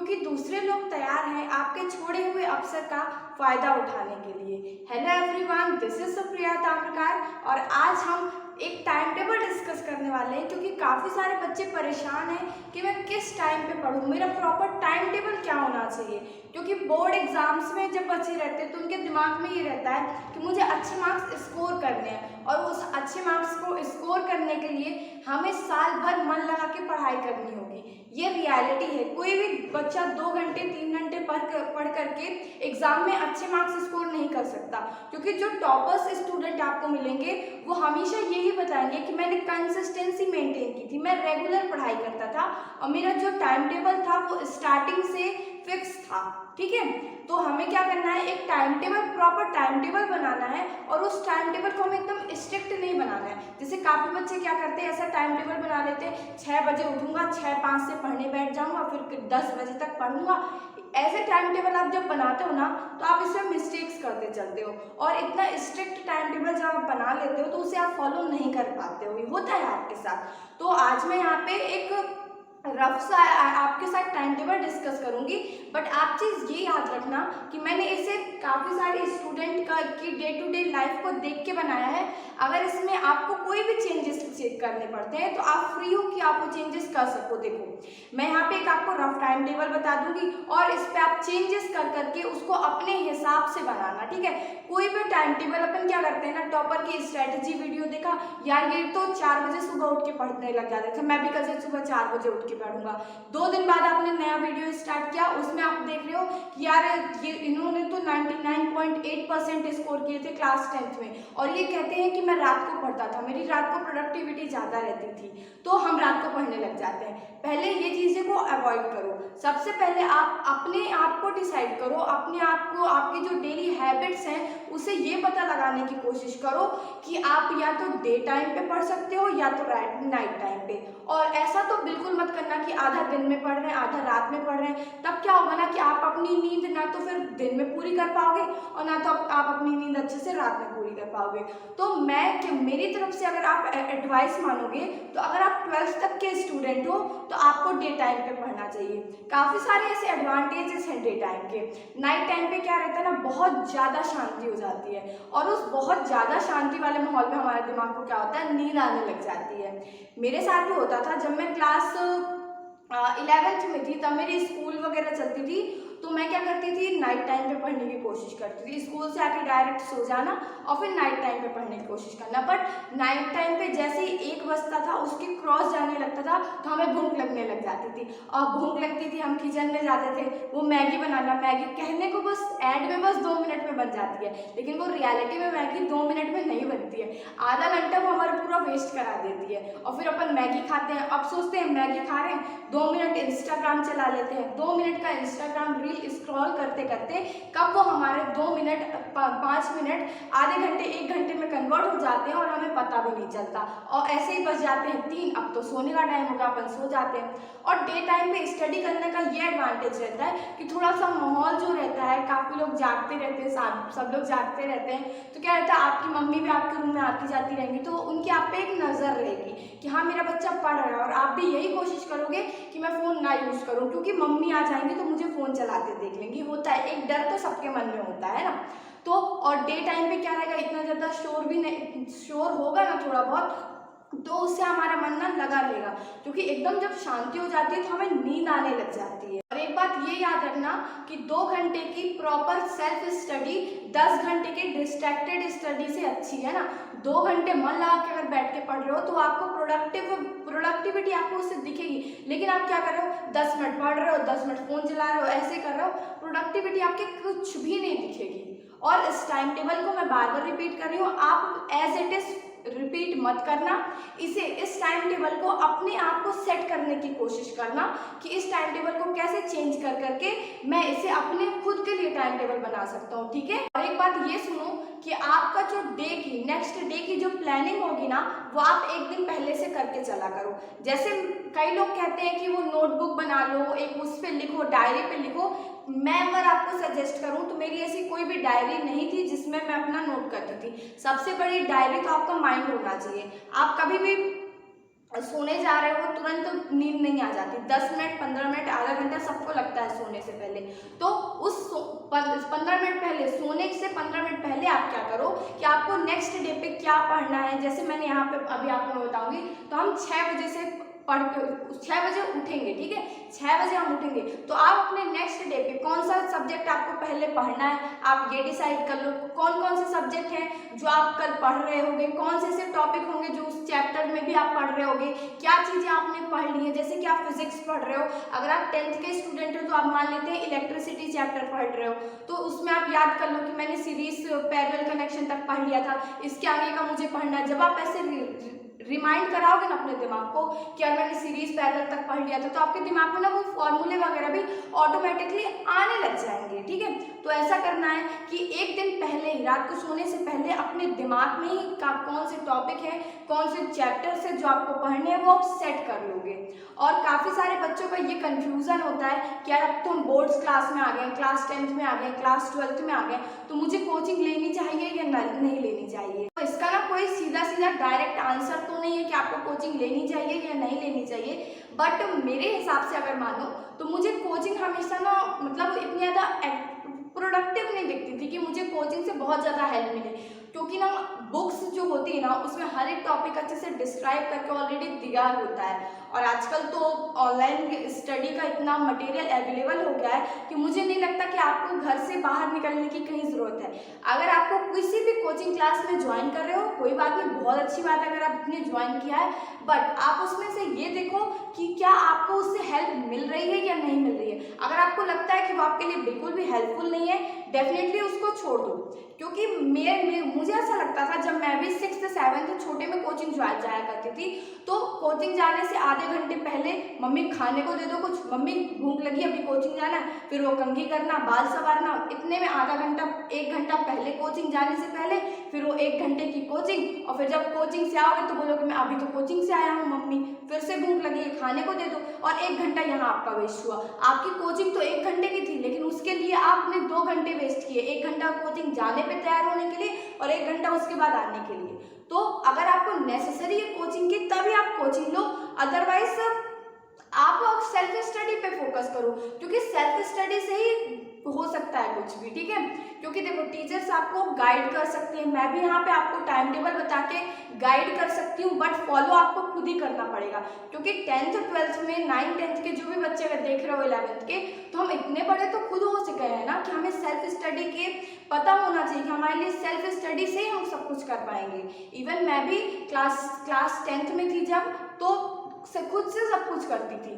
क्योंकि दूसरे लोग तैयार हैं आपके छोड़े हुए अवसर का फायदा उठाने के लिए। Hello everyone, this is Supriya Tamrakar और आज हम एक टाइम टेबल डिस्कस करने वाले हैं क्योंकि काफ़ी सारे बच्चे परेशान हैं कि मैं किस टाइम पे पढूं, मेरा प्रॉपर टाइम टेबल क्या होना चाहिए। क्योंकि बोर्ड एग्जाम्स में जब बच्चे रहते हैं तो उनके दिमाग में ये रहता है कि मुझे अच्छे मार्क्स स्कोर करने हैं और उस अच्छे मार्क्स को स्कोर करने के लिए हमें साल भर मन लगा के पढ़ाई करनी होगी। ये रियलिटी है। कोई भी बच्चा 2 घंटे 3 घंटे पढ़ करके एग्जाम में अच्छे मार्क्स स्कोर नहीं कर सकता, क्योंकि जो टॉपर्स स्टूडेंट आपको मिलेंगे वो हमेशा यही बताएंगे कि मैंने कंसिस्टेंसी मेंटेन की थी, मैं रेगुलर पढ़ाई करता था और मेरा जो टाइम टेबल था वो स्टार्टिंग से फिक्स था। ठीक है, तो हमें क्या करना है, एक time table, proper time table बनाना है और उस टाइम टेबल को हमें एकदम स्ट्रिक्ट नहीं बनाना है। जैसे काफ़ी बच्चे क्या करते हैं, ऐसा टाइम टेबल बना लेते हैं 6 बजे उठूंगा, 6-5 से पढ़ने बैठ जाऊंगा, फिर 10 बजे तक पढ़ूंगा। ऐसे टाइम टेबल आप जब बनाते हो ना तो आप इसमें मिस्टेक्स करते चलते हो और इतना स्ट्रिक्ट टाइम टेबल जब आप बना लेते हो तो उसे आप फॉलो नहीं कर पाते हो। ये होता है आपके साथ। तो आज मैं यहाँ पे एक रफ सा आपके साथ टाइम टेबल डिस्कस करूंगी, बट आप चीज़ ये याद रखना कि मैंने इसे काफ़ी सारे स्टूडेंट की डे टू डे लाइफ को देख के बनाया है। अगर इसमें आपको कोई भी चेंजेस चेक करने पड़ते हैं तो आप फ्री हो कि आप वो चेंजेस कर सको। देखो मैं यहाँ पे एक आपको रफ टाइम टेबल बता दूंगी और इस पर आप चेंजेस कर करके उसको अपने हिसाब से बनाना। ठीक है, कोई भी टाइम टेबल अपन क्या करते हैं ना, टॉपर की स्ट्रेटजी वीडियो देखा यार, ये तो 4 बजे सुबह उठ के पढ़ने लग जाते थे, मैं भी कल से सुबह 4 बजे उठ के पढ़ूंगा। 2 दिन बाद आपने नया वीडियो स्टार्ट किया, उसमें आप देख रहे हो कि यार ये इन्होंने तो 99.8% स्कोर किए थे क्लास 10th में और ये कहते हैं कि मैं रात को पढ़ता था, मेरी रात को प्रोडक्टिविटी ज़्यादा रहती थी, तो हम रात को पढ़ने लग जाते हैं। पहले ये चीज़ें को अवॉइड करो। सबसे पहले आप अपने आप को डिसाइड करो, अपने आप को, आपकी जो डेली हैबिट्स हैं उसे ये पता लगाने की कोशिश करो कि आप या तो डे टाइम पे पढ़ सकते हो या तो नाइट टाइम पे। और ऐसा तो बिल्कुल मत करना कि आधा दिन में पढ़ रहे हैं आधा रात में पढ़ रहे हैं, तब क्या होगा ना कि आप अपनी नींद ना तो फिर दिन में पूरी कर पाओगे और ना तो आप अपनी नींद अच्छे से रात में पूरी कर पाओगे। तो मेरी तरफ से अगर आप एडवाइस मानोगे तो अगर आप 12th तक के स्टूडेंट हो तो आपको डे टाइम पे पढ़ना चाहिए। काफ़ी सारे ऐसे एडवांटेजेस हैं डे टाइम के। नाइट टाइम पे क्या रहता है ना, बहुत ज़्यादा शांति हो जाती है और उस बहुत ज़्यादा शांति वाले माहौल में हमारे दिमाग को क्या होता है, नींद आने लग जाती है। मेरे साथ भी होता था जब मैं क्लास 11th में थी, तब मेरी स्कूल वगैरह चलती थी तो मैं क्या करती थी, नाइट टाइम पे पढ़ने की कोशिश करती थी। स्कूल से आके डायरेक्ट सो जाना और फिर नाइट टाइम पे पढ़ने की कोशिश करना। बट नाइट टाइम पे जैसे ही 1 बजता था, उसके क्रॉस जाने लगता था तो हमें भूख लगने लग जाती थी और भूख लगती थी, हम किचन में जाते थे वो मैगी बनाना। मैगी कहने को बस ऐड में बस 2 मिनट में बन जाती है, लेकिन वो रियलिटी में मैगी 2 मिनट में नहीं बनती है, आधा घंटा वो हमारा पूरा वेस्ट करा देती है। और फिर अपन मैगी खाते हैं, अब सोचते हैं मैगी खा रहे हैं, 2 मिनट इंस्टाग्राम चला लेते हैं, 2 मिनट का इंस्टाग्राम रील स्क्रॉल करते करते कब वो हमारे 2 मिनट 5 मिनट आधे घंटे 1 घंटे में कन्वर्ट हो जाते हैं और हमें पता भी नहीं चलता। और ऐसे ही बच जाते हैं 3, अब तो सोने का टाइम होगा, अपन सो जाते हैं। और डे टाइम पे स्टडी करने का ये एडवांटेज रहता है कि थोड़ा सा माहौल जो रहता है, काफ़ी लोग जागते रहते हैं, सब लोग जागते रहते हैं, तो क्या रहता है, आपकी मम्मी भी आपके रूम में आती जाती रहेंगी तो उनकी आप पे एक नज़र रहेगी कि हाँ मेरा बच्चा पढ़ रहा है। और आप भी यही कोशिश करोगे कि मैं फ़ोन ना यूज़ करूँ क्योंकि मम्मी आ जाएंगी तो मुझे फ़ोन चलाते देख लेंगी। होता है, एक डर तो सबके मन में होता है ना। तो और डे टाइम पे क्या रहेगा, इतना ज़्यादा शोर भी नहीं, शोर होगा ना थोड़ा बहुत तो उससे हमारा मन ना लगा रहेगा, क्योंकि एकदम जब शांति हो जाती है तो हमें नींद आने लग जाती है। और एक बात ये याद रखना कि 2 घंटे की प्रॉपर सेल्फ स्टडी 10 घंटे की डिस्ट्रैक्टेड स्टडी से अच्छी है ना। 2 घंटे मन लगा के अगर बैठ के पढ़ रहे हो तो आपको प्रोडक्टिविटी आपको उससे दिखेगी, लेकिन आप क्या कर रहे हो, 10 मिनट पढ़ रहे हो, 10 मिनट फोन चला रहे हो, ऐसे कर रहे हो, प्रोडक्टिविटी आपके कुछ भी नहीं दिखेगी। और इस टाइम टेबल को मैं बार बार रिपीट कर रही हूँ, आप एज इट इज रिपीट मत करना, इस टाइम टेबल को अपने आप को सेट करने की कोशिश करना कि इस टाइम टेबल को कैसे चेंज कर करके मैं इसे अपने खुद के लिए टाइम टेबल बना सकता हूँ। ठीक है, और एक बात ये सुनो कि आपका जो नेक्स्ट डे की जो प्लानिंग होगी ना, वो आप एक दिन पहले से करके चला करो। जैसे कई लोग कहते हैं कि वो नोटबुक बना लो, एक उस पर लिखो, डायरी पे लिखो। मैं अगर आपको सजेस्ट करूं तो मेरी ऐसी कोई भी डायरी नहीं थी जिसमें मैं अपना नोट करती थी। सबसे बड़ी डायरी तो आपका माइंड होना चाहिए। आप कभी भी सोने जा रहे हो तुरंत नींद नहीं आ जाती, 10 मिनट 15 मिनट आधा घंटा सबको लगता है सोने से पहले। तो उस 15 मिनट पहले, सोने से 15 मिनट पहले आप क्या करो कि आपको नेक्स्ट डे पे क्या पढ़ना है। जैसे मैंने यहाँ पे अभी आपको बताऊंगी, तो हम 6 बजे से पढ़ के 6 बजे उठेंगे, ठीक है, 6 बजे हम उठेंगे। तो आप अपने नेक्स्ट डे पे कौन सा सब्जेक्ट आपको पहले पढ़ना है, आप ये डिसाइड कर लो। कौन कौन से सब्जेक्ट हैं जो आप कल पढ़ रहे होगे, कौन से ऐसे टॉपिक होंगे जो उस चैप्टर में भी आप पढ़ रहे होगे, क्या चीज़ें आपने पढ़ ली है। जैसे कि आप फिजिक्स पढ़ रहे हो, अगर आप 10th के स्टूडेंट हो तो आप मान लेते हैं इलेक्ट्रिसिटी चैप्टर पढ़ रहे हो, तो उसमें आप याद कर लो कि मैंने सीरीज पैरेलल कनेक्शन तक पढ़ लिया था, इसके आगे का मुझे पढ़ना है। जब आप ऐसे रिमाइंड कराओगे ना अपने दिमाग को कि यार मैंने सीरीज पैरेलल तक पढ़ लिया था, तो आपके दिमाग में ना वो फॉर्मूले वगैरह भी ऑटोमेटिकली आने लग जाएंगे, ठीक है। तो ऐसा करना है कि एक दिन पहले ही, रात को सोने से पहले अपने दिमाग में ही कौन से टॉपिक है, कौन से चैप्टर्स है जो आपको पढ़ने हैं, वो आप सेट कर लोगे। और काफ़ी सारे बच्चों का ये कंफ्यूजन होता है कि यार अब तो हम बोर्ड्स क्लास में आ गए, क्लास 10th में आ गए, क्लास 12th में आ गए, तो मुझे कोचिंग लेनी चाहिए या नहीं लेनी चाहिए। तो इसका ना कोई सीधा सीधा डायरेक्ट आंसर तो नहीं है कि आपको कोचिंग लेनी चाहिए या नहीं लेनी चाहिए, बट मेरे हिसाब से अगर मानो तो मुझे कोचिंग हमेशा ना मतलब इतनी ज़्यादा प्रोडक्टिव नहीं दिखती थी कि मुझे कोचिंग से बहुत ज़्यादा हेल्प मिले, क्योंकि ना बुक्स जो होती है ना उसमें हर एक टॉपिक अच्छे से डिस्क्राइब करके ऑलरेडी दिया होता है। और आजकल तो ऑनलाइन स्टडी का इतना मटेरियल अवेलेबल हो गया है कि मुझे नहीं लगता कि आपको घर से बाहर निकलने की कहीं ज़रूरत है। अगर आपको किसी भी कोचिंग क्लास में ज्वाइन कर रहे हो, कोई बात नहीं, बहुत अच्छी बात है अगर आपने ज्वाइन किया है, बट आप उसमें से ये देखो कि क्या आपको उससे हेल्प मिल रही है या नहीं मिल रही है। अगर आपको लगता है कि वो आपके लिए बिल्कुल भी हेल्पफुल नहीं है, डेफिनेटली उसको छोड़ दो। क्योंकि मुझे ऐसा लगता था जब मैं भी 6th 7th छोटे में कोचिंग जाया करती थी, तो कोचिंग जाने से आधे घंटे पहले मम्मी खाने को दे दो कुछ, मम्मी भूख लगी अभी कोचिंग जाना है, फिर वो कंघी करना, बाल संवारना, इतने में आधा घंटा 1 घंटा पहले कोचिंग जाने से पहले, फिर वो 1 घंटे की कोचिंग, और फिर जब कोचिंग से आओगे तो बोलोगे मैं अभी तो कोचिंग से आया हूँ मम्मी, फिर से भूख लगी है खाने को दे दो, और 1 घंटा यहाँ आपका वेस्ट हुआ। आपकी कोचिंग तो 1 घंटे की थी, लेकिन उसके लिए आपने 2 घंटे वेस्ट किए, 1 घंटा कोचिंग जाने पे तैयार होने के लिए और 1 घंटा उसके बाद आने के लिए। तो अगर आपको नेसेसरी है कोचिंग की तभी आप कोचिंग लो, अदरवाइज आप सेल्फ स्टडी पे फोकस करो, क्योंकि सेल्फ स्टडी से ही हो सकता है कुछ भी, ठीक है। क्योंकि देखो टीचर्स आपको गाइड कर सकते हैं, मैं भी यहाँ पे आपको टाइम टेबल बता के गाइड कर सकती हूँ, बट फॉलो आपको खुद ही करना पड़ेगा। क्योंकि 10th 12th में 9th 10th के जो भी बच्चे अगर देख रहे हो 11th के, तो हम इतने बड़े तो खुद हो चुके हैं ना कि हमें सेल्फ स्टडी के पता होना चाहिए कि हमारे लिए सेल्फ स्टडी से ही हम सब कुछ कर पाएंगे। इवन मैं भी क्लास 10th में थी जब, तो खुद से सब कुछ करती थी।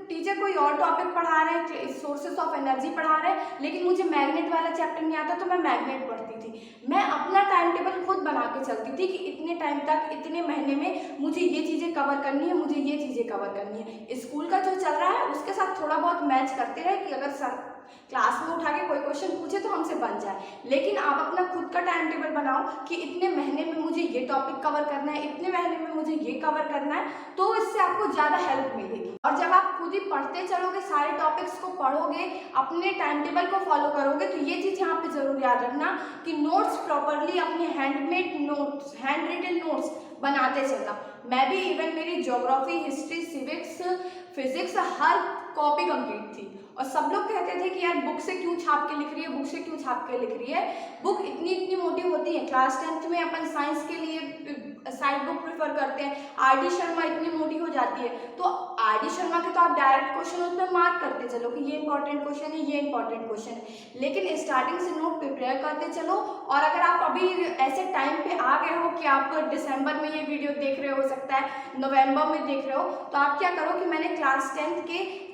टीचर कोई और टॉपिक पढ़ा रहे हैं, सोर्सेस ऑफ एनर्जी पढ़ा रहे हैं, लेकिन मुझे मैग्नेट वाला चैप्टर नहीं आता तो मैं मैग्नेट पढ़ती थी। मैं अपना टाइम टेबल खुद बना के चलती थी कि इतने टाइम तक, इतने महीने में मुझे ये चीज़ें कवर करनी है, मुझे ये चीज़ें कवर करनी है। स्कूल का जो चल रहा है उसके साथ थोड़ा बहुत मैच करते रहे कि अगर सर क्लास में उठा के कोई क्वेश्चन पूछे तो हमसे बन जाए, लेकिन आप अपना खुद का टाइम टेबल बनाओ कि इतने महीने में मुझे ये टॉपिक कवर करना है, इतने महीने में मुझे ये कवर करना है, तो इससे आपको ज़्यादा हेल्प मिलेगी। और जब आप खुद ही पढ़ते चलोगे, सारे टॉपिक्स को पढ़ोगे, अपने टाइम टेबल को फॉलो करोगे, तो ये चीज़ यहाँ पे जरूर याद रखना कि नोट्स प्रॉपरली, अपने handmade notes, handwritten notes बनाते चलना। मैं भी इवन मेरी ज्योग्राफी, हिस्ट्री, सिविक्स, फिजिक्स हर कॉपी कंप्लीट थी, और सब लोग कहते थे कि यार बुक से क्यों छाप के लिख रही है, बुक से क्यों छाप के लिख रही है, बुक इतनी मोटी होती है। क्लास 10th में अपन साइंस के लिए साइड बुक प्रेफर करते हैं, आर डी शर्मा इतनी मोटी हो जाती है, तो आर डी शर्मा के तो आप डायरेक्ट क्वेश्चन उसमें मार्क करते चलो कि ये इंपॉर्टेंट क्वेश्चन है, ये इंपॉर्टेंट क्वेश्चन है, लेकिन स्टार्टिंग से नोट प्रिपेयर करते चलो। और अगर आप अभी ऐसे टाइम पे आ गए हो कि आप दिसंबर में ये वीडियो देख रहे हो सकता है नवंबर में देख रहे हो, तो आप क्या करो कि मैंने क्लास 10th के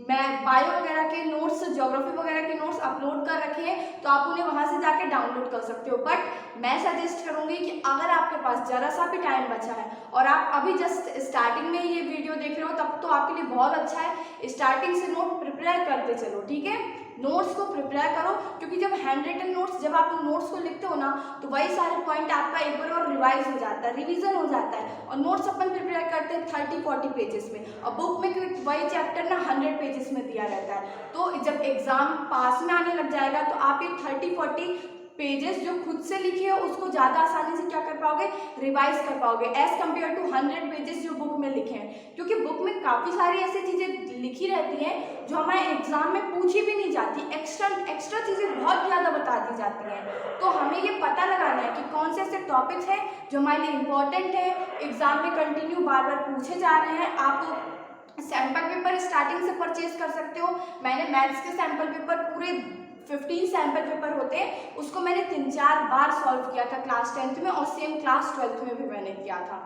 मैं बायो वगैरह के नोट्स, ज्योग्राफी वगैरह के नोट्स अपलोड कर रखे हैं, तो आप उन्हें वहां से जाके डाउनलोड कर सकते हो। बट मैं सजेस्ट करूंगी कि अगर आपके पास जरा सा भी टाइम बचा है और आप अभी जस्ट स्टार्टिंग में ये वीडियो देख रहे हो, तब तो आपके लिए बहुत अच्छा है, स्टार्टिंग से नोट प्रिपेयर करते चलो, ठीक है। नोट्स को प्रिपेयर करो, क्योंकि जब हैंड रिटन नोट्स, जब आप नोट्स को लिखते हो ना, तो वही सारे पॉइंट आपका एक बार और रिवाइज हो जाता है, रिवीजन हो जाता है। और नोट्स अपन प्रिपेयर करते हैं 30-40 पेजेस में, और बुक में वही चैप्टर ना 100 पेजेस में दिया रहता है। तो जब एग्जाम पास में आने लग जाएगा, तो आप ये 30-40 पेजेस जो खुद से लिखे हो उसको ज़्यादा आसानी से क्या कर पाओगे, पाओगे, रिवाइज कर पाओगे एज कम्पेयर टू 100 पेजेस जो बुक में लिखे हैं, क्योंकि बुक में काफ़ी सारी ऐसी चीज़ें लिखी रहती हैं जो हमारे एग्जाम में पूछी भी नहीं जाती, एक्स्ट्रा चीज़ें बहुत ज़्यादा बता दी जाती हैं। तो हमें ये पता लगाना है कि कौन से ऐसे टॉपिक्स हैं जो हमारे लिए इम्पोर्टेंट है, एग्जाम में कंटिन्यू बार बार पूछे जा रहे हैं। आप सैम्पल पेपर स्टार्टिंग से परचेज कर सकते हो। मैंने मैथ्स के सैम्पल पेपर पूरे 15 सैम्पल पेपर होते हैं, उसको मैंने 3-4 बार सॉल्व किया था क्लास 10th में, और सेम क्लास 12th में भी मैंने किया था।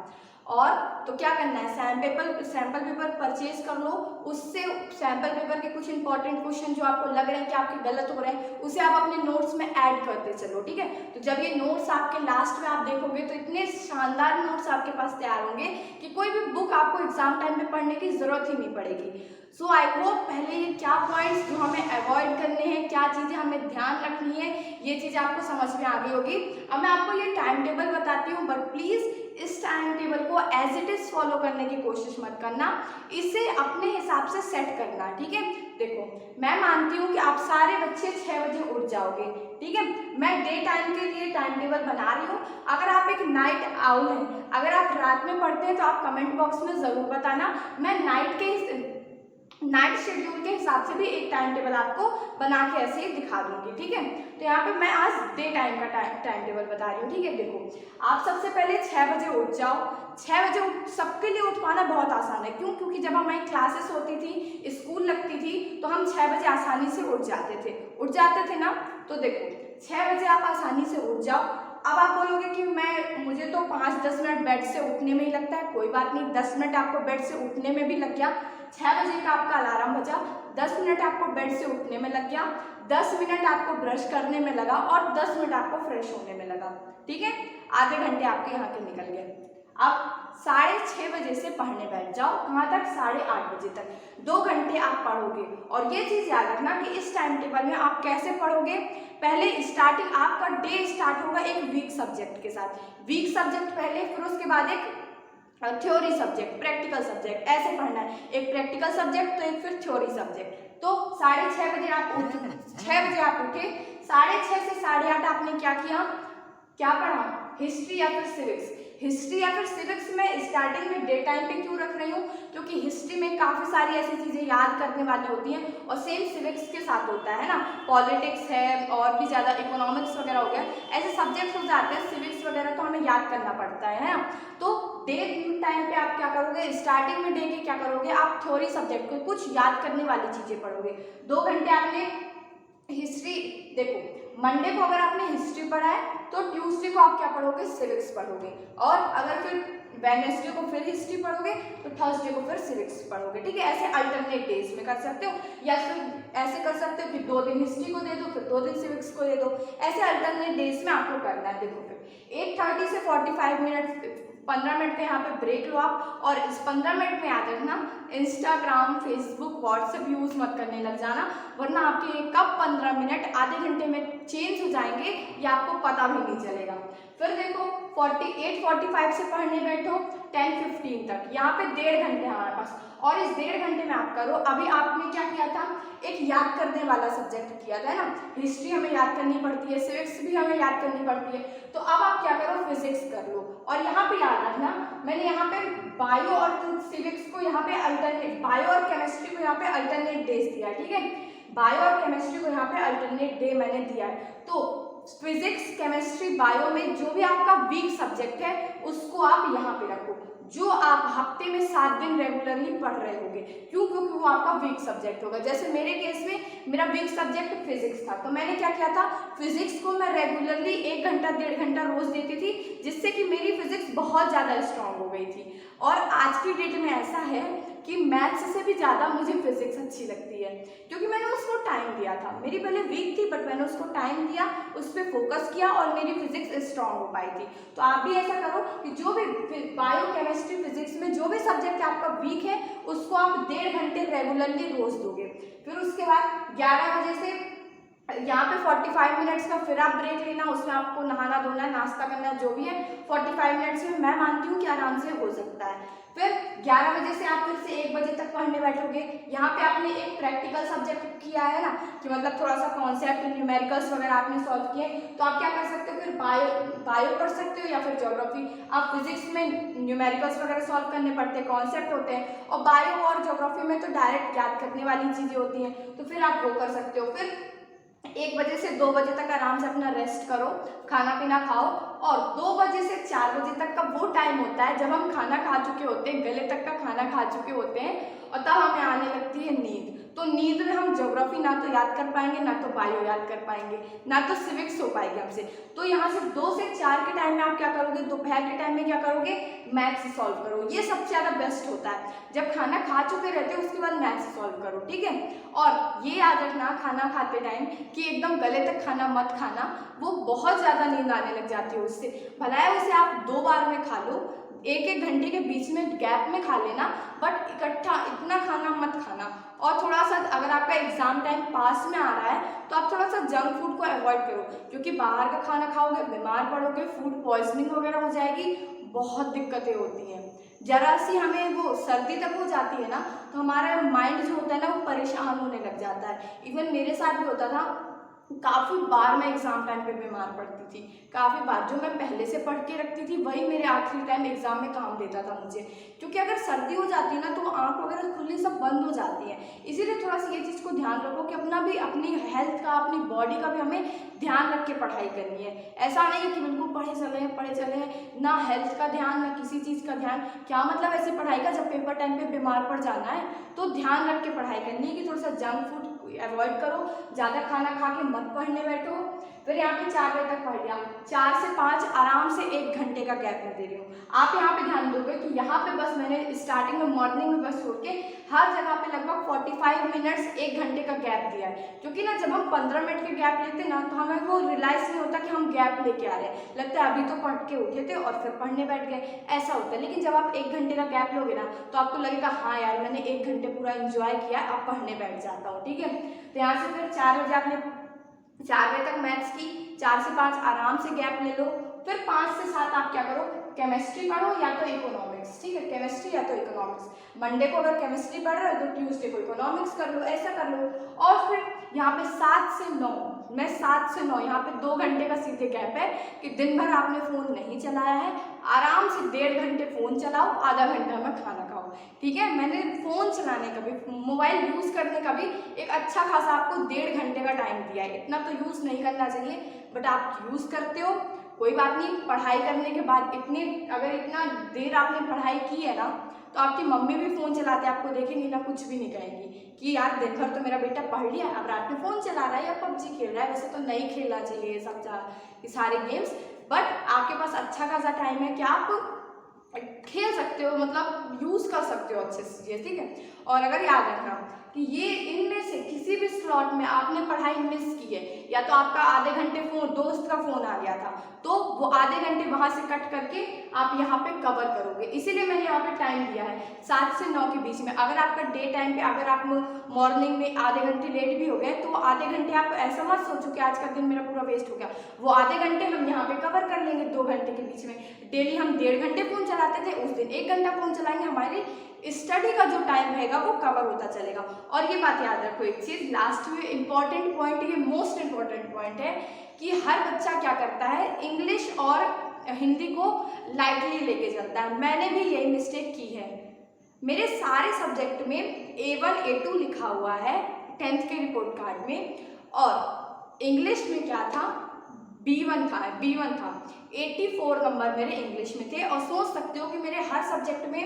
और तो क्या करना है, सैम्पल पेपर परचेज कर लो, उससे सैम्पल पेपर के कुछ इंपॉर्टेंट क्वेश्चन जो आपको लग रहे हैं कि आपके गलत हो रहे हैं, उसे आप अपने नोट्स में ऐड करते चलो, ठीक है। तो जब ये नोट्स आपके लास्ट में आप देखोगे तो इतने शानदार नोट्स आपके पास तैयार होंगे कि कोई भी बुक आपको एग्जाम टाइम में पढ़ने की जरूरत ही नहीं पड़ेगी। सो आई होप पहले ये क्या पॉइंट्स जो हमें अवॉइड करने हैं, क्या चीज़ें हमें ध्यान रखनी है, ये चीज़ आपको समझ में आ गई होगी। अब मैं आपको ये टाइम टेबल बताती हूँ, बट प्लीज़ इस टाइम टेबल को एज इट इज़ फॉलो करने की कोशिश मत करना, इसे अपने हिसाब से सेट करना, ठीक है। देखो, मैं मानती हूँ कि आप सारे बच्चे 6 बजे उठ जाओगे, ठीक है। मैं डे टाइम के लिए टाइम टेबल बना रही हूँ। अगर आप एक नाइट आउल हैं, अगर आप रात में पढ़ते हैं तो आप कमेंट बॉक्स में ज़रूर बताना, मैं नाइट शेड्यूल के हिसाब से भी एक टाइम टेबल आपको बना के ऐसे ही दिखा दूंगी, ठीक है। तो यहाँ पे मैं आज डे टाइम का टाइम टेबल बता रही हूँ, ठीक है। देखो, आप सबसे पहले 6 बजे उठ जाओ। 6 बजे सबके लिए उठ पाना बहुत आसान है, क्यों? क्योंकि जब हमारी क्लासेस होती थी, स्कूल लगती थी, तो हम 6 बजे आसानी से उठ जाते थे ना। तो देखो, 6 बजे आप आसानी से उठ जाओ। अब आप बोलोगे कि मुझे तो 5-10 मिनट बेड से उठने में ही लगता है। कोई बात नहीं, 10 मिनट आपको बेड से उठने में भी लग गया। 6 बजे का आपका अलार्म बजा, 10 मिनट आपको बेड से उठने में लग गया, 10 मिनट आपको ब्रश करने में लगा, और 10 मिनट आपको फ्रेश होने में लगा, ठीक है। आधे घंटे आपके यहाँ के निकल गए। अब 6:30 बजे से पढ़ने बैठ जाओ, कहाँ तक? 8:30 बजे तक। 2 घंटे आप पढ़ोगे। और ये चीज़ याद रखना कि इस टाइम टेबल में आप कैसे पढ़ोगे। पहले स्टार्टिंग आपका डे स्टार्ट होगा एक वीक सब्जेक्ट के साथ। वीक सब्जेक्ट पहले, फिर उसके बाद एक थ्योरी सब्जेक्ट, प्रैक्टिकल सब्जेक्ट, ऐसे पढ़ना है। एक प्रैक्टिकल सब्जेक्ट तो एक फिर थ्योरी सब्जेक्ट। तो 6:30 बजे आप उठे, 6 बजे आप उठे, 6:30 से 8:30 आपने क्या किया, क्या पढ़ा? हिस्ट्री या फिर सिविक्स। हिस्ट्री या फिर सिविक्स में स्टार्टिंग में डे टाइम पे क्यों रख रही हूँ? क्योंकि हिस्ट्री में काफ़ी सारी ऐसी चीज़ें याद करने वाली होती हैं, और सेम सिविक्स के साथ होता है ना। पॉलिटिक्स है, और भी ज़्यादा इकोनॉमिक्स वगैरह हो गया, ऐसे सब्जेक्ट्स हो जाते हैं सिविक्स वगैरह, तो हमें याद करना पड़ता है ना। तो डे टाइम पे आप क्या करोगे, स्टार्टिंग में डे के क्या करोगे, आप थ्योरी सब्जेक्ट को कुछ याद करने वाली चीज़ें पढ़ोगे। 2 घंटे आपने हिस्ट्री, देखो मंडे को अगर आपने हिस्ट्री पढ़ा है तो ट्यूसडे को आप क्या पढ़ोगे, सिविक्स पढ़ोगे। और अगर फिर वेडनेसडे को फिर हिस्ट्री पढ़ोगे तो थर्सडे को फिर सिविक्स पढ़ोगे, ठीक है। ऐसे अल्टरनेट डेज में कर सकते हो, या फिर ऐसे कर सकते हो कि 2 दिन हिस्ट्री को दे दो, फिर 2 दिन सिविक्स को दे दो। ऐसे अल्टरनेट डेज में आपको करना है। देखो, फिर 8:30 से 45 मिनट, 15 मिनट का यहाँ पे ब्रेक लो आप। और इस 15 मिनट में याद रखना, इंस्टाग्राम, फेसबुक, व्हाट्सएप यूज़ मत करने लग जाना, वरना आपके कब 15 मिनट आधे घंटे में चेंज हो जाएंगे ये आपको पता भी नहीं चलेगा। फिर देखो 8:45 से पढ़ने बैठो 10:15 तक, यहाँ पे 1.5 घंटे हमारे पास। और इस 1.5 घंटे में आप करो, अभी आपने क्या किया था, एक याद करने वाला सब्जेक्ट किया था ना। हिस्ट्री हमें याद करनी पड़ती है, सिविक्स भी हमें याद करनी पड़ती है। तो अब आप क्या करो, फिजिक्स कर लो। और यहाँ पे याद रखना, मैंने यहाँ पे बायो और सिविक्स को यहाँ पे अल्टरनेट, बायो और केमिस्ट्री को यहाँ पे अल्टरनेट डेज दिया है, ठीक है। बायो और केमिस्ट्री को यहाँ पे अल्टरनेट डे मैंने दिया है। तो फिजिक्स, केमिस्ट्री, बायो में जो भी आपका वीक सब्जेक्ट है उसको आप यहाँ पे रखो, जो आप हफ्ते में 7 दिन रेगुलरली पढ़ रहे होगे। क्यों? क्योंकि वो आपका वीक सब्जेक्ट होगा। जैसे मेरे केस में मेरा वीक सब्जेक्ट फिजिक्स था, तो मैंने क्या किया था, फिजिक्स को मैं रेगुलरली 1 घंटा 1.5 घंटा रोज देती थी, जिससे कि मेरी फिजिक्स बहुत ज़्यादा स्ट्रांग हो गई थी। और आज की डेट में ऐसा है कि मैथ्स से भी ज़्यादा मुझे फिजिक्स अच्छी लगती है, क्योंकि मैंने उसको टाइम दिया था। मेरी पहले वीक थी, बट मैंने उसको टाइम दिया, उस पर फोकस किया, और मेरी फिजिक्स स्ट्रांग हो पाई थी। तो आप भी ऐसा करो कि जो भी बायो, केमिस्ट्री, फिजिक्स में जो भी सब्जेक्ट आपका वीक है उसको आप 1.5 घंटे रेगुलरली रोज दोगे। फिर उसके बाद 11 बजे से यहाँ पे 45 मिनट्स का फिर आप ब्रेक लेना, उसमें आपको नहाना धोना नाश्ता करना जो भी है 45 मिनट्स में मैं मानती हूँ कि आराम से हो सकता है। फिर 11 बजे से आप फिर से 1 बजे तक पढ़ने बैठोगे। यहाँ पे आपने एक प्रैक्टिकल सब्जेक्ट किया है ना, कि मतलब थोड़ा सा कॉन्सेप्ट न्यूमेरिकल्स वगैरह आपने सॉल्व किए, तो आप क्या कर सकते हो, फिर बायो पढ़ सकते हो या फिर ज्योग्राफी। आप फिजिक्स में न्यूमेरिकल्स वगैरह सॉल्व करने पड़ते हैं, कॉन्सेप्ट होते हैं, और बायो और ज्योग्राफी में तो डायरेक्ट याद करने वाली चीजें होती हैं, तो फिर आप वो कर सकते हो। फिर 1 बजे से 2 बजे तक आराम से अपना रेस्ट करो, खाना पीना खाओ, और 2 बजे से 4 बजे तक का वो टाइम होता है जब हम खाना खा चुके होते हैं, गले तक का खाना खा चुके होते हैं, और तब हमें आने लगती है नींद। तो नींद में हम ज्योग्राफी ना तो याद कर पाएंगे, ना तो बायो याद कर पाएंगे, ना तो सिविक्स हो पाएगी हमसे। तो यहाँ से 2 से 4 के टाइम में आप क्या करोगे, दोपहर के टाइम में क्या करोगे, मैथ्स सॉल्व करो। ये सबसे ज़्यादा बेस्ट होता है, जब खाना खा चुके रहते हो उसके बाद मैथ्स सॉल्व करो, ठीक है। और ये याद रखना खाना खाते टाइम कि एकदम गले तक खाना मत खाना, वो बहुत ज़्यादा नींद आने लग जाती है उससे। भला है उसे आप 2 बार में खा लो, 1-1 घंटे के बीच में गैप में खा लेना, बट इकट्ठा इतना खाना मत खाना। और थोड़ा सा अगर आपका एग्जाम टाइम पास में आ रहा है तो आप थोड़ा सा जंक फूड को अवॉइड करो, क्योंकि बाहर का खाना खाओगे बीमार पड़ोगे, फूड पॉइजनिंग वगैरह हो जाएगी, बहुत दिक्कतें होती हैं। जरा सी हमें वो सर्दी तक हो जाती है ना, तो हमारा माइंड जो होता है ना वो परेशान होने लग जाता है। इवन मेरे साथ भी होता था, काफ़ी बार मैं एग्जाम टाइम पे बीमार पड़ती थी, काफ़ी बार। जो मैं पहले से पढ़ के रखती थी वही मेरे आखिरी टाइम एग्जाम में काम देता था मुझे, क्योंकि अगर सर्दी हो जाती है ना तो आँख वगैरह खुलनी सब बंद हो जाती है। इसीलिए थोड़ा सा ये चीज़ को ध्यान रखो कि अपना भी, अपनी हेल्थ का, अपनी बॉडी का भी हमें ध्यान रख के पढ़ाई करनी है। ऐसा नहीं है कि बिल्कुल पढ़े चले हैं, ना हेल्थ का ध्यान ना किसी चीज़ का ध्यान। क्या मतलब ऐसे पढ़ाई का, जब पेपर टाइम पे बीमार पड़ जाना है तो ध्यान रख के पढ़ाई करनी है कि थोड़ा सा जंक फूड अवॉइड करो, ज़्यादा खाना खा के मत पढ़ने बैठो। फिर यहाँ पे 4 बजे तक पढ़ लिया, 4 से 5 आराम से 1 घंटे का गैप मैं दे रही हूँ। आप यहाँ पे ध्यान दोगे कि यहाँ पे बस मैंने स्टार्टिंग में मॉर्निंग में बस छोड़ के हर जगह पे लगभग 45 मिनट्स 1 घंटे का गैप दिया है, क्योंकि ना जब हम 15 मिनट के गैप लेते ना तो हमें वो रियलाइज नहीं होता कि हम गैप लेके आ रहे हैं, लगता है अभी तो पढ़ के उठे थे और फिर पढ़ने बैठ गए, ऐसा होता है। लेकिन जब आप 1 घंटे का गैप लोगे ना तो आपको लगेगा हाँ यार मैंने 1 घंटे पूरा इंजॉय किया, अब पढ़ने बैठ जाता हूँ, ठीक है। तो यहाँ से फिर 4 बजे आपने 4 बजे तक मैथ्स की, 4 से 5 आराम से गैप ले लो। फिर 5 से 7 आप क्या करो, केमिस्ट्री पढ़ो या तो इकोनॉमिक्स, ठीक है, केमिस्ट्री या तो इकोनॉमिक्स। मंडे को अगर केमिस्ट्री पढ़ रहे हो तो ट्यूसडे को इकोनॉमिक्स कर लो, ऐसा कर लो। और फिर यहाँ पे 7 से 9, मैं 7 से 9 यहाँ पे 2 घंटे का सीधे गैप है कि दिन भर आपने फ़ोन नहीं चलाया है, आराम से 1.5 घंटे फ़ोन चलाओ, आधा घंटा में खाना खाओ, ठीक है। मैंने फ़ोन चलाने का भी, मोबाइल यूज़ करने का भी एक अच्छा खासा आपको 1.5 घंटे का टाइम दिया है। इतना तो यूज़ नहीं करना चाहिए, बट आप यूज़ करते हो, कोई बात नहीं। पढ़ाई करने के बाद अगर इतना देर आपने पढ़ाई की है ना तो आपकी मम्मी भी फ़ोन चलाते आपको देखेंगी ना, कुछ भी नहीं कहेंगी कि यार दिन भर तो मेरा बेटा पढ़ लिया, अब रात में फ़ोन चला रहा है या पबजी खेल रहा है। वैसे तो नहीं खेलना चाहिए ये सब सारे गेम्स, बट आपके पास अच्छा खासा टाइम है कि आप खेल सकते हो, मतलब यूज़ कर सकते हो अच्छे से, ठीक है। और अगर याद रखना कि ये इनमें से किसी भी स्लॉट में आपने पढ़ाई मिस की है, या तो आपका आधे घंटे दोस्त का फ़ोन आ गया था तो वो आधे घंटे वहाँ से कट करके आप यहाँ पे कवर करोगे। इसीलिए मैंने यहाँ पे टाइम दिया है 7 से 9 के बीच में। अगर आपका डे टाइम पे, अगर आप मॉर्निंग में आधे घंटे लेट भी हो गए तो आधे घंटे आप ऐसा मत सोचो कि आज का दिन मेरा पूरा वेस्ट हो गया, वो आधे घंटे हम यहाँ पे कवर कर लेंगे 2 घंटे के बीच में। डेली हम 1.5 घंटे फ़ोन चलाते थे, उस दिन 1 घंटा फ़ोन चलाएंगे, हमारी स्टडी का जो टाइम रहेगा वो कवर होता चलेगा। और ये बात याद रखो, एक चीज़ लास्ट में इंपॉर्टेंट पॉइंट, ये मोस्ट इंपॉर्टेंट पॉइंट है कि हर बच्चा क्या करता है, इंग्लिश और हिंदी को लाइटली लेके चलता है। मैंने भी यही मिस्टेक की है। मेरे सारे सब्जेक्ट में A1 A2 लिखा हुआ है 10th के रिपोर्ट कार्ड में, और इंग्लिश में क्या था, B1 था 84 नंबर मेरे इंग्लिश में थे। और सोच सकते हो कि मेरे हर सब्जेक्ट में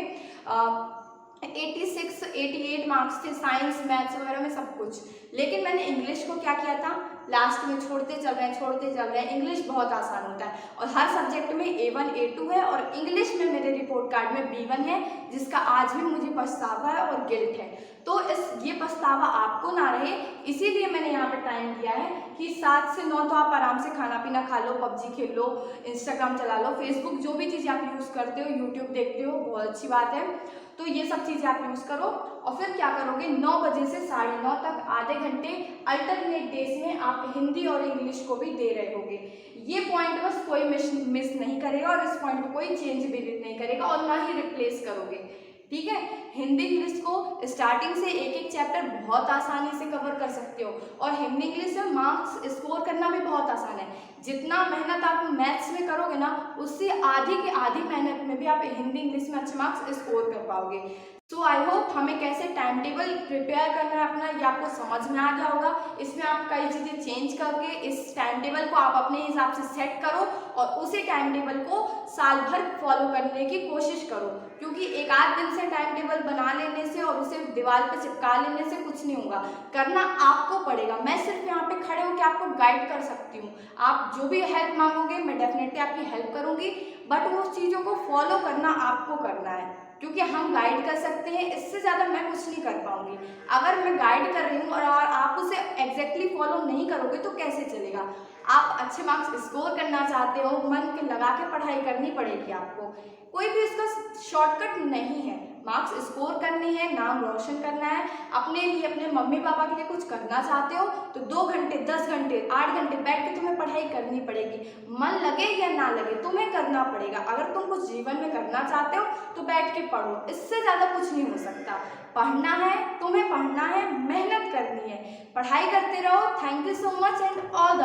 86 88 मार्क्स थे, साइंस मैथ्स वगैरह में सब कुछ। लेकिन मैंने इंग्लिश को क्या किया था, लास्ट में छोड़ते चल रहे हैं। इंग्लिश बहुत आसान होता है और हर सब्जेक्ट में A1 A2 है, और इंग्लिश में मेरे रिपोर्ट कार्ड में B1 है, जिसका आज भी मुझे पछतावा है और गिल्ट है। तो ये पछतावा आपको ना रहे, इसीलिए मैंने यहाँ पे टाइम दिया है कि 7 से 9 तो आप आराम से खाना पीना खा लो, पबजी खेल लो, इंस्टाग्राम चला लो, फेसबुक, जो भी चीज़ें आप यूज़ करते हो, यूट्यूब देखते हो, बहुत अच्छी बात है। तो ये सब चीज़ें आप यूज़ करो। और फिर क्या करोगे 9 बजे से 9:30 तक आधे घंटे अल्टरनेट डेज में आप हिंदी और इंग्लिश को भी दे रहे होगे। ये पॉइंट बस कोई मिस नहीं करेगा और इस पॉइंट को कोई चेंज भी नहीं करेगा और ना ही रिप्लेस करोगे, ठीक है। हिंदी इंग्लिश को स्टार्टिंग से एक एक चैप्टर बहुत आसानी से कवर कर सकते हो और हिंदी इंग्लिश में मार्क्स स्कोर करना भी बहुत आसान है। जितना मेहनत आप मैथ्स में करोगे ना, उससे आधी की आधी मेहनत में भी आप हिंदी इंग्लिश में अच्छे मार्क्स स्कोर कर पाओगे। सो आई होप हमें कैसे टाइम टेबल प्रिपेयर करना है अपना, ये आपको समझ में आ गया होगा। इसमें आप कई चीज़ें चेंज करके इस टाइम टेबल को आप अपने हिसाब से सेट करो और उसी टाइम टेबल को साल भर फॉलो करने की कोशिश करो, क्योंकि एक आध दिन से टाइम टेबल बना लेने से और उसे दीवार पे चिपका लेने से कुछ नहीं होगा, करना आपको पड़ेगा। मैं सिर्फ यहाँ पे खड़े होकर आपको गाइड कर सकती हूँ, आप जो भी हेल्प मांगोगे मैं डेफिनेटली आपकी हेल्प करूँगी, बट वो चीज़ों को फॉलो करना आपको करना है, क्योंकि हम गाइड कर सकते हैं, इससे ज़्यादा मैं कुछ नहीं कर पाऊंगी। अगर मैं गाइड कर रही हूँ और आप उसे एग्जैक्टली फॉलो नहीं करोगे तो कैसे चलेगा। आप अच्छे मार्क्स स्कोर करना चाहते हो, मन के लगा के पढ़ाई करनी पड़ेगी आपको, कोई भी इसका शॉर्टकट नहीं है। मार्क्स स्कोर करनी है, नाम रोशन करना है, अपने लिए अपने मम्मी पापा के लिए कुछ करना चाहते हो तो 2 घंटे 10 घंटे 8 घंटे बैठ के तुम्हें पढ़ाई करनी पड़ेगी, मन लगे या ना लगे तुम्हें करना पड़ेगा। अगर तुम कुछ जीवन में करना चाहते हो तो बैठ के पढ़ो, इससे ज़्यादा कुछ नहीं हो सकता। पढ़ना है, तुम्हें पढ़ना है, मेहनत करनी है, पढ़ाई करते रहो। Thank you so much and all